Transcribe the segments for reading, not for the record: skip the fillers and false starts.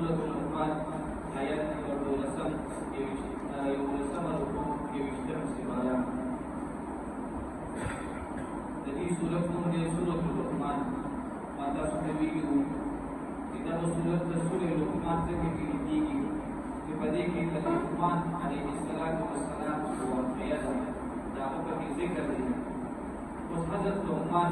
سورة الأنفال آيات ولسم يولسم ركوع يوشتم سبايا الذي سورة سورة الرحمن ماذا سنبيه إذا سورة الرحمن تكفي فذيك الرحمن عليه الصلاة والسلام هو قيادة دعوك في ذكر حضرت لقمان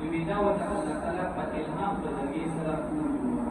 بمداوة الله تعالى فإلهام بذلك سلام كله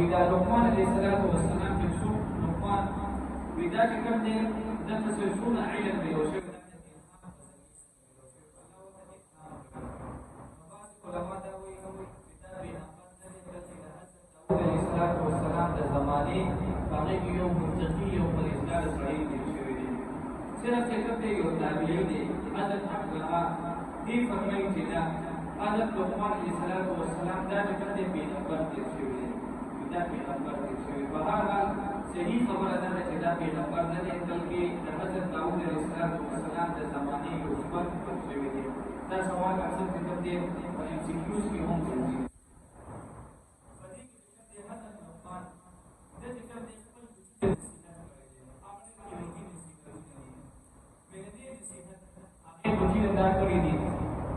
وإذا لقمان عليه الصلاة والسلام يسوع لقمان وإذا كم ده تسلسون علم بيوشف عليه الصلاة والسلام ده زمانه باقي يوم متقي يوم الإسلام الصحيح بالشريعة صرف كم يوم تابعين هذا الحق لها دي فرمي كده هذا لقمان عليه الصلاة والسلام ده كده بينبر بالشريعة دا پیغمبر دی بهرحال صحیح خبر ده چې دا پیغمبر نه دی بلکې د حضرت داوود علیه السلام د زمانه یو ځوان شوی دی دا سوال اکثر ذکر دی په ام سی کیوز کې هم راځي په دې کې د حضرت لقمان د ذکر دی خپل دا کړی دي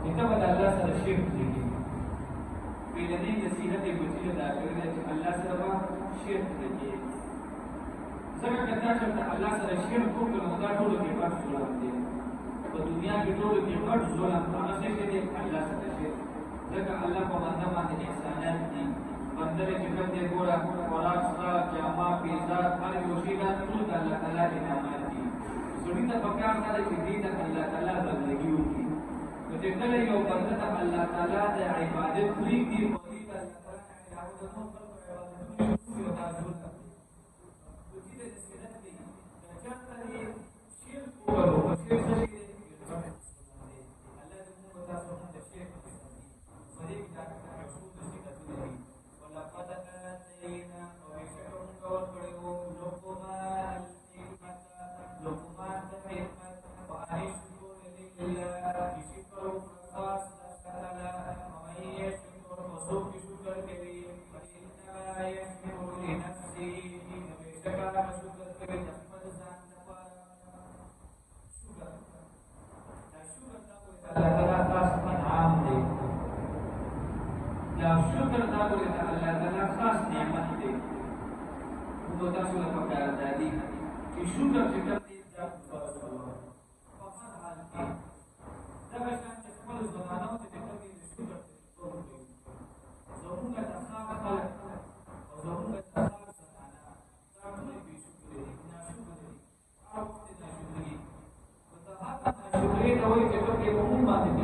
چې کله الله سره شرک دي پیلنی نصیحت بچی ادا کړل چې الله سره شرک وکړي څنګه کدا چې الله سره شرک وکړو دا ټول کې پات ظلم دی په دنیا کې ټول کې پات ظلم هغه څه چې الله سره شرک ځکه الله په باندې باندې احسانات دي بندر چې کوم دې ګورا خوراک ستا جامه پیزا هر یو شی دا ټول الله تعالی انعامات دي زړه ته پکار نه چې دې د الله تعالی بندګي وکړي چې کله یو بنده ته الله تعالی د عبادت لري دی په دې ته الله تعالی د نو پر عبادت یو تاسو ته د دې د سنت دی چې چاته شرک ورو او شرک شي الله دې موږ تاسو ته شرک په دې کې دا رسول دې کتلې ولا قد اتینا او شکرون کول کړو لقمان لقمان ته وعائش لله شکر دا بولے تا اللہ تعالی خاص نعمت دے وہ تاسو له پکار دادی چې شکر چې کوي دا په هر حال کې دا شان چې خپل زمانو ته کوي شکر کوي زموږه تخاله خلق او زموږه تخاله زمانہ دا ټول به شکر دي نه شکر دي او دې نه شکر دي او ته هغه شکر دی وایي چې په کوم باندې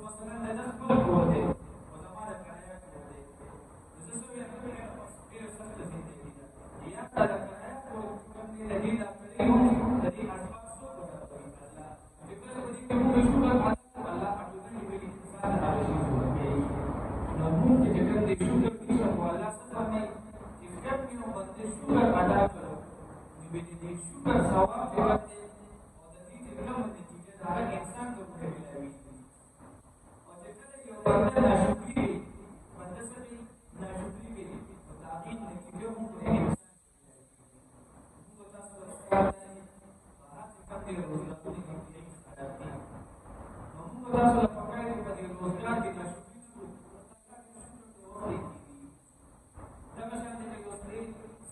مثلا لدى الخلق وده وزمان الكرايات وده وزسوي أكبر غير سهل زندگی يبقى الكرايات وكم لدينا فريقهم لدي أسباب سوء الله بكل ودي كم يشوف الله أدوني بلي إنسان على شيء سوء نمون كم يشوف كيشوف والله سبحانه إذا كم يوم بده شو أداء كله نبدي شو سواء في وقت ودتي تبلغ النتيجة هذا إنسان كم كبير وجدنا ناشكري فندسني ناشكري وتعقيد نتيجة ممكن إنسان ممكن تصل فهذا كثير روزناكون كثير ممكن تصل فكاية بدي روزناك ناشكري لما شان يوصل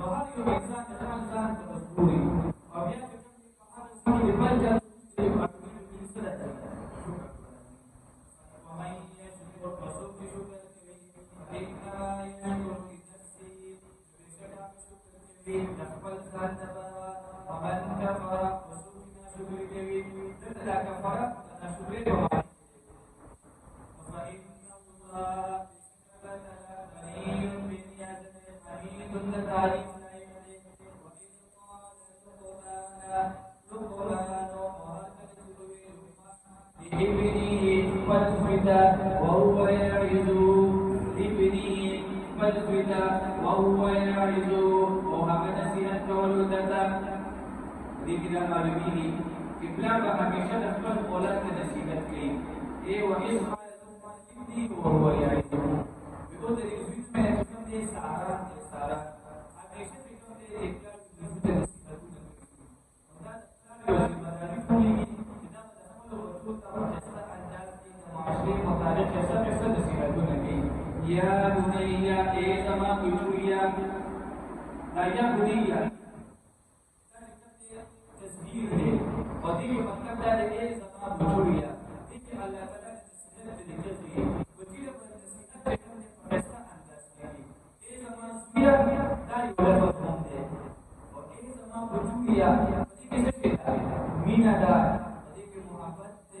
وهل الإنسان الآن مذكوري وبيأتي في بلدة يؤمن بالسنة ومن يشكر فسوف شكر فإنما يشكر لنفسه بسبب شكر كبير تقبل سنة ومن كفر فسوف شكر كبير تتلا كفر شكر ومن فإن الله غني باليد حميد لذلك وهو يعظ ابنه فالفدا وهو يعظ وحمد سنة ولدتا ذكر قلبه إبلاغ همیشه خپل اولاد ته نصیحت کوي اے وإسماعیل ابنه وهو يعظ بيقول لي میں کوم دې سارا همیشه کوم دې إبلاغ ته نصیحت کوي دا مدارک کوي دا خپل وجود ته مطالب جیسا جیسا نصیحتوں لگی یا بنیا اے زما بچویا لا یا بنیا تصدیق ہے اور یہ مطلب ہے اے زما بچویا کہ اللہ تعالی نے نصیحت دی ہے وجیل پر نصیحت کرنے پر ایسا انداز کیا اے زما بچویا لا یولد ہے اور اے زما بچویا کیسے کہتا ہے مینا دا کہ محبت سے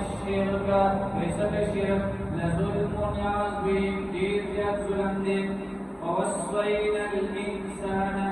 الشرك ليس بالشرك لظلم عظيم إذ يظلم ووصينا الإنسان